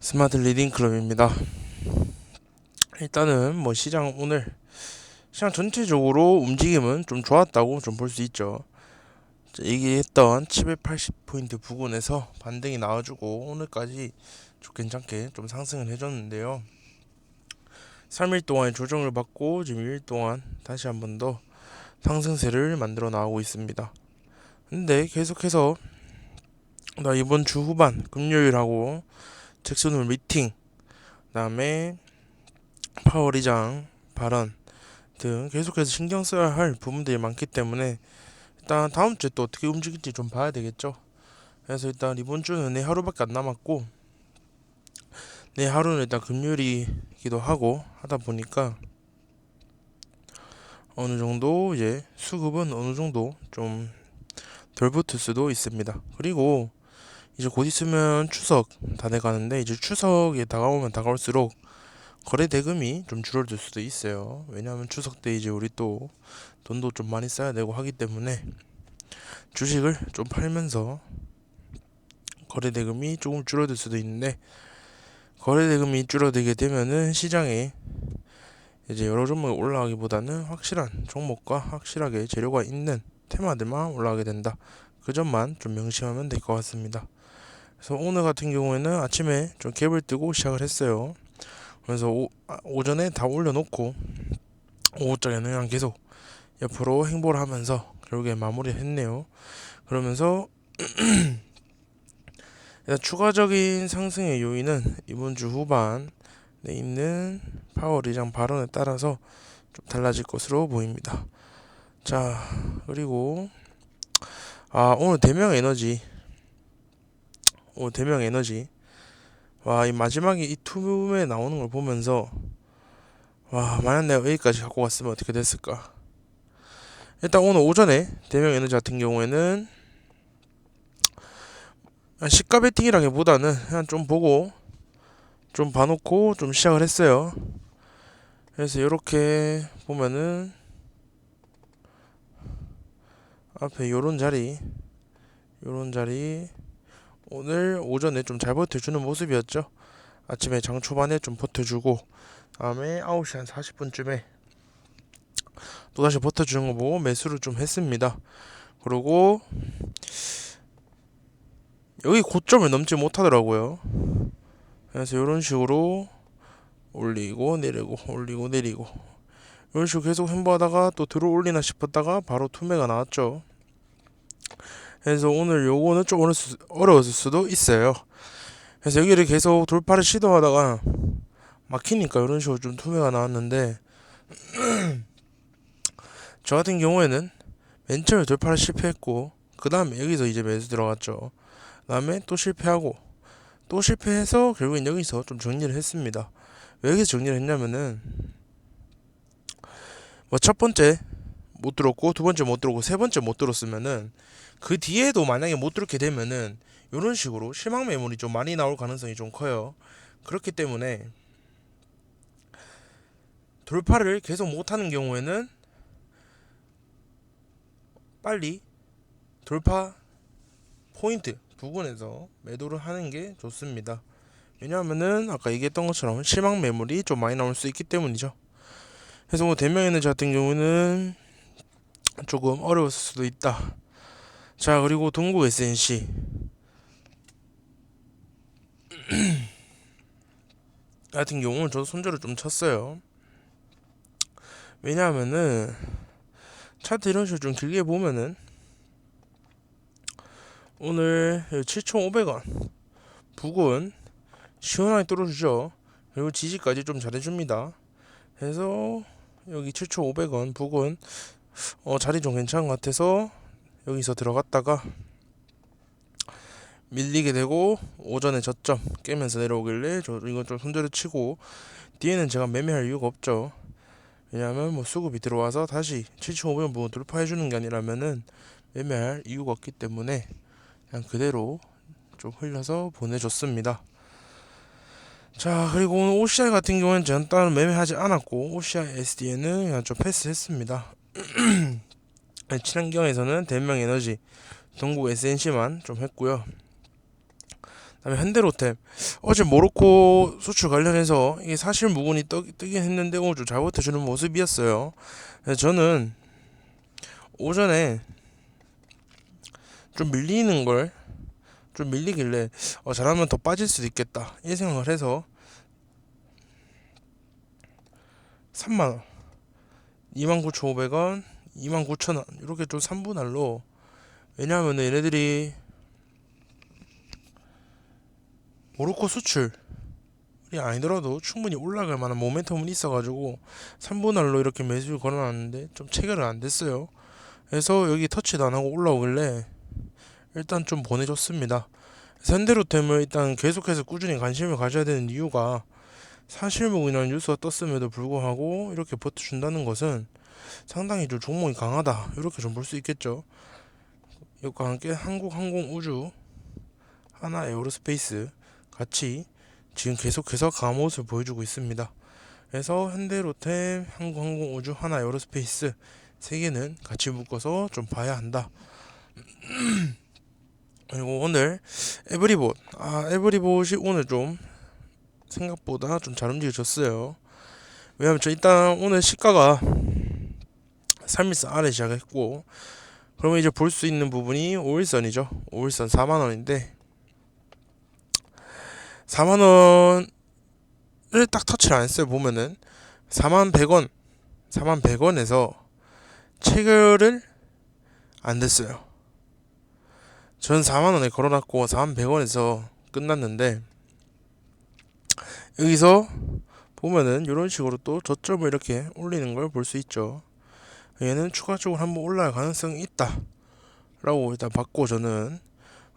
스마트 리딩 클럽입니다. 일단은 오늘 시장 전체적으로 움직임은 좀 좋았다고 좀 볼 수 있죠. 얘기했던 780포인트 부근에서 반등이 나와주고 오늘까지 좀 괜찮게 좀 상승을 해줬는데요. 3일 동안 조정을 받고 지금 2일 동안 다시 한 번 더 상승세를 만들어 나오고 있습니다. 근데 계속해서 나 이번 주 후반 금요일하고 잭슨홀 미팅, 그다음에 파월 의장 발언 등 계속해서 신경 써야 할 부분들이 많기 때문에 일단 다음 주에 또 어떻게 움직일지 좀 봐야 되겠죠. 그래서 일단 이번 주는 내 하루밖에 안 남았고, 내 하루는 일단 금요일이기도 하고 하다 보니까 어느 정도 이제 수급은 어느 정도 좀 덜 붙을 수도 있습니다. 그리고 이제 곧 있으면 추석 다 돼가는데, 이제 추석에 다가오면 다가올수록 거래 대금이 좀 줄어들 수도 있어요. 왜냐하면 추석 때 이제 우리 또 돈도 좀 많이 써야 되고 하기 때문에 주식을 좀 팔면서 거래 대금이 조금 줄어들 수도 있는데, 거래 대금이 줄어들게 되면은 시장에 이제 여러 종목이 올라가기보다는 확실한 종목과 확실하게 재료가 있는 테마들만 올라가게 된다. 그 점만 좀 명심하면 될 것 같습니다. 그래서 오늘 같은 경우에는 아침에 좀 갭을 뜨고 시작을 했어요. 그래서 오전에 다 올려놓고 오후장에는 그냥 계속 옆으로 행보를 하면서 결국에 마무리를 했네요. 그러면서 일단 추가적인 상승의 요인은 이번 주 후반에 있는 파월 의장 발언에 따라서 좀 달라질 것으로 보입니다. 자, 그리고 오늘 대명 에너지 이 마지막에 이 투움에 나오는 걸 보면서 만약 내가 여기까지 갖고 갔으면 어떻게 됐을까. 일단 오늘 오전에 대명 에너지 같은 경우에는 시가 베팅이라기보다는 그냥 좀 보고 좀 봐놓고 좀 시작을 했어요. 그래서 이렇게 보면은 앞에 요런 자리 오늘 오전에 좀 잘 버텨주는 모습이었죠. 아침에 장 초반에 좀 버텨주고 다음에 9시 한 40분쯤에 또다시 버텨주는 거 보고 매수를 좀 했습니다. 그리고 여기 고점을 넘지 못하더라고요. 그래서 이런 식으로 올리고 내리고 올리고 내리고 이런 식으로 계속 행보하다가 또 들어 올리나 싶었다가 바로 투매가 나왔죠. 그래서 오늘 요거는 좀 어려웠을 수도 있어요. 그래서 여기를 계속 돌파를 시도하다가 막히니까 이런 식으로 좀 투매가 나왔는데, 저 같은 경우에는 맨 처음에 돌파를 실패했고 그 다음에 여기서 이제 매수 들어갔죠. 그 다음에 또 실패하고 또 실패해서 결국엔 여기서 좀 정리를 했습니다. 왜 여기서 정리를 했냐면은 첫 번째 못 들었고 두 번째 못 들었고 세 번째 못 들었으면은 그 뒤에도 만약에 못 들게 되면은 이런 식으로 실망 매물이 좀 많이 나올 가능성이 좀 커요. 그렇기 때문에 돌파를 계속 못하는 경우에는 빨리 돌파 포인트 부근에서 매도를 하는 게 좋습니다. 왜냐하면은 아까 얘기했던 것처럼 실망 매물이 좀 많이 나올 수 있기 때문이죠. 그래서 대명에너지 같은 경우는 조금 어려웠을 수도 있다. 자, 그리고 동국 SNC 같은 경우는 저도 손절을 좀 쳤어요. 왜냐하면은 차트 이런 식으로 좀 길게 보면은 오늘 7,500원 부근 시원하게 뚫어주죠. 그리고 지지까지 좀 잘해줍니다. 그래서 여기 7,500원 부근 자리 좀 괜찮은 것 같아서 여기서 들어갔다가 밀리게 되고 오전에 저점 깨면서 내려오길래 저 이건 좀 손절을 치고, 뒤에는 제가 매매할 이유가 없죠. 왜냐하면 수급이 들어와서 다시 7,500원 부분 돌파해주는 게 아니라면은 매매할 이유가 없기 때문에 그냥 그대로 좀 흘려서 보내줬습니다. 자, 그리고 오늘 OCI 같은 경우는 전 따로 매매하지 않았고 OCI SDN은 그냥 좀 패스했습니다. 친환경에서는 대명에너지, 동국 SNC만 좀 했고요. 그다음에 현대로템 어제 모로코 수출 관련해서 이게 사실 무근이 뜨긴 했는데 오늘 좀 잘 버텨주는 모습이었어요. 그래서 저는 오전에 좀 밀리는 걸 좀 밀리길래 잘하면 더 빠질 수도 있겠다 이 생각을 해서 3만원 29,500원 29,000원 이렇게 좀 3분할로, 왜냐하면 얘네들이 모로코 수출이 아니더라도 충분히 올라갈 만한 모멘텀은 있어가지고 3분할로 이렇게 매수를 걸어놨는데 좀 체결은 안 됐어요. 그래서 여기 터치도 안 하고 올라오길래 일단 좀 보내줬습니다. 현대로템을 일단 계속해서 꾸준히 관심을 가져야 되는 이유가 사실무근이라는 뉴스가 떴음에도 불구하고 이렇게 버텨준다는 것은 상당히 좀 종목이 강하다 이렇게 좀 볼 수 있겠죠. 이것과 함께 한국항공우주, 하나에어로스페이스 같이 지금 계속해서 강한 모습을 보여주고 있습니다. 그래서 현대로템, 한국항공우주, 하나에어로스페이스 세 개는 같이 묶어서 좀 봐야 한다. 그리고 오늘 에브리봇이 오늘 좀 생각보다 좀 잘 움직여졌어요. 왜냐면 저 일단 오늘 시가가 3일선 아래 시작했고, 그러면 이제 볼 수 있는 부분이 5일선이죠. 5일선 4만원인데 4만원을 딱 터치를 안 했어요. 보면은 41,100원 41,100원에서 체결을 안 됐어요. 전 4만원에 걸어놨고 41,100원에서 끝났는데, 여기서 보면은 이런 식으로 또 저점을 이렇게 올리는 걸 볼 수 있죠. 얘는 추가적으로 한번 올라갈 가능성이 있다 라고 일단 봤고, 저는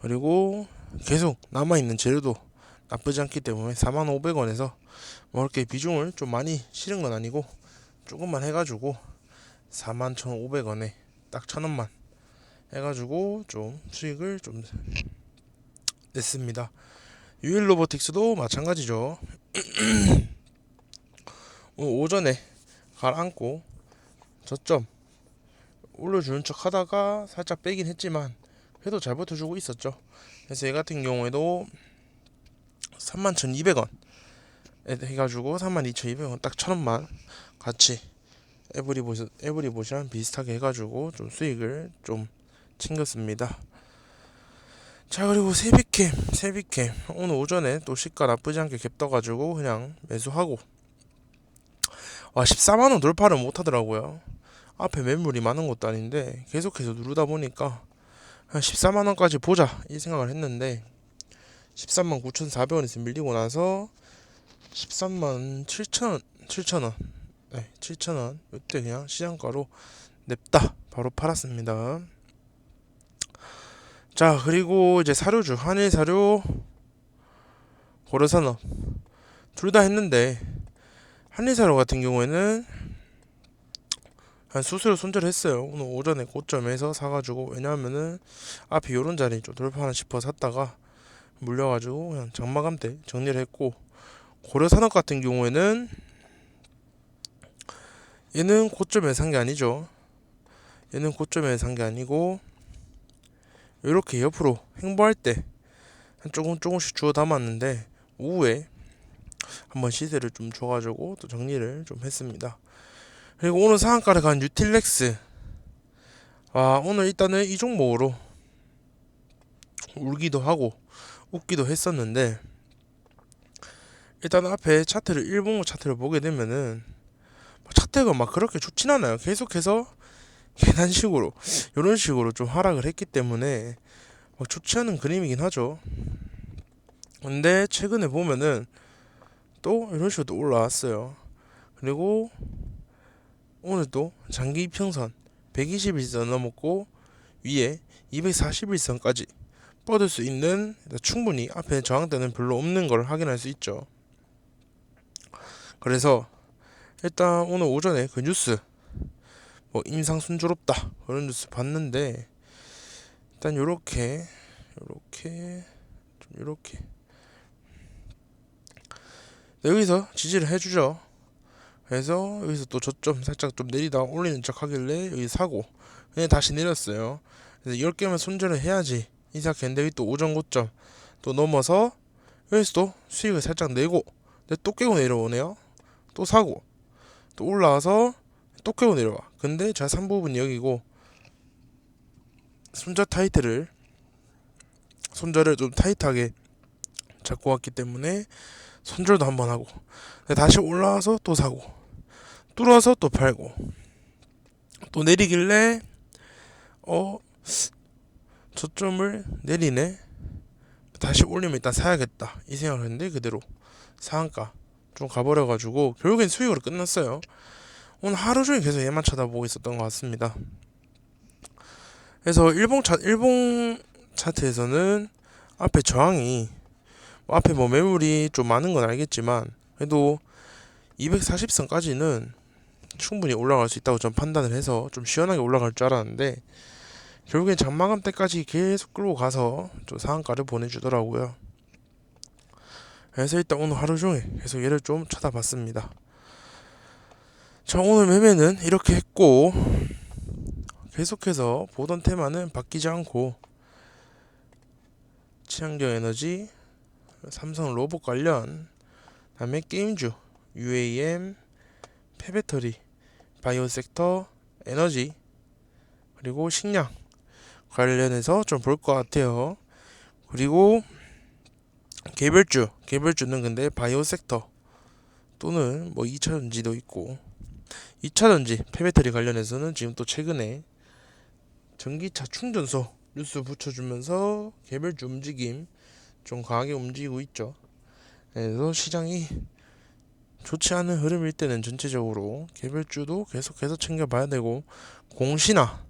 그리고 계속 남아있는 재료도 나쁘지 않기 때문에 45,500원에서 뭐 이렇게 비중을 좀 많이 실은 건 아니고 조금만 해가지고 41,500원에 딱 1,000원만 해가지고 좀 수익을 좀 냈습니다. 유일로보틱스도 마찬가지죠. 오늘 오전에 가라앉고 저점 올려주는 척 하다가 살짝 빼긴 했지만 그래도 잘 버텨주고 있었죠. 그래서 얘 같은 경우에도 31,200원 해가지고 32,200원 딱 1,000원만 같이 에브리봇이랑 비슷하게 해가지고 좀 수익을 좀 챙겼습니다. 자, 그리고 세비캠 오늘 오전에 또 시가 나쁘지 않게 갭 떠가지고 그냥 매수하고, 와 14만원 돌파를 못하더라고요. 앞에 매물이 많은 것도 아닌데 계속해서 누르다 보니까 한 14만원까지 보자 이 생각을 했는데 139,400원에서 밀리고 나서 137,000원 네, 7,000원 이때 그냥 시장가로 냅다 바로 팔았습니다. 자, 그리고 이제 사료주 한일사료, 고려산업 둘 다 했는데 한일사료 같은 경우에는 한 수수료 손절했어요. 오늘 오전에 고점에서 사가지고, 왜냐하면은 앞에 요런 자리 좀 돌파하나 싶어 샀다가 물려가지고 그냥 장마감 때 정리를 했고, 고려산업 같은 경우에는 얘는 고점에 산 게 아니죠. 얘는 고점에 산 게 아니고 이렇게 옆으로 횡보할 때 한 조금씩 주워 담았는데 오후에 한번 시세를 좀 줘가지고 또 정리를 좀 했습니다. 그리고 오늘 상한가를 간 뉴틸렉스, 오늘 일단은 이 종목으로 울기도 하고 웃기도 했었는데, 일단 앞에 차트를 일봉 차트를 보게 되면은 차트가 막 그렇게 좋진 않아요. 계속해서 계단식으로 이런 식으로 좀 하락을 했기 때문에 막 좋지 않은 그림이긴 하죠. 근데 최근에 보면은 또 이런 식으로 또 올라왔어요. 그리고 오늘 또 장기 이평선 121선 넘었고 위에 241선까지 뻗을 수 있는, 충분히 앞에 저항대는 별로 없는 걸 확인할 수 있죠. 그래서 일단 오늘 오전에 그 뉴스 뭐 임상 순조롭다 그런 뉴스 봤는데, 일단 요렇게 여기서 지지를 해주죠. 그래서 여기서 또 저점 살짝 좀 내리다가 올리는 척 하길래 여기 사고 그냥 다시 내렸어요. 그래서 10개만 손절을 해야지 이 생각했는데, 또 오전 고점 또 넘어서 여기서 또 수익을 살짝 내고 근데 또 깨고 내려오네요. 또 사고 또 올라와서 또 깨고 내려와. 근데 자 3부분 여기고 손절을 좀 타이트하게 잡고 왔기 때문에 손절도 한번 하고 다시 올라와서 또 사고 뚫어서 또 팔고 또 내리길래 저점을 내리네, 다시 올리면 일단 사야겠다 이 생각을 했는데 그대로 상한가 좀 가버려가지고 결국엔 수익으로 끝났어요. 오늘 하루 종일 계속 얘만 쳐다보고 있었던 것 같습니다. 그래서 일본 차트에서는 앞에 저항이 앞에 뭐 매물이 좀 많은 건 알겠지만 그래도 240선까지는 충분히 올라갈 수 있다고 좀 판단을 해서 좀 시원하게 올라갈 줄 알았는데 결국엔 장마감 때까지 계속 끌고 가서 좀 상한가를 보내주더라고요. 그래서 일단 오늘 하루 종일 계속 얘를 좀 쳐다봤습니다. 자, 오늘 매매는 이렇게 했고 계속해서 보던 테마는 바뀌지 않고 친환경 에너지, 삼성 로봇 관련, 다음에 게임주, UAM, 폐배터리, 바이오 섹터, 에너지, 그리고 식량 관련해서 좀 볼 것 같아요. 그리고 개별주는 근데 바이오 섹터 또는 뭐 2차전지도 있고 2차전지 폐배터리 관련해서는 지금 또 최근에 전기차 충전소 뉴스 붙여주면서 개별주 움직임 좀 강하게 움직이고 있죠. 그래서 시장이 좋지 않은 흐름일 때는 전체적으로 개별주도 계속해서 챙겨봐야 되고 공시나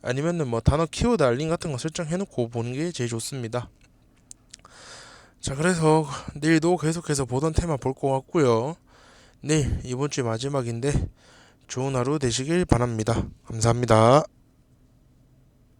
아니면은 뭐 단어 키워드 알림 같은 거 설정해놓고 보는 게 제일 좋습니다. 자, 그래서 내일도 계속해서 보던 테마 볼 것 같고요. 내일 이번 주 마지막인데 좋은 하루 되시길 바랍니다. 감사합니다.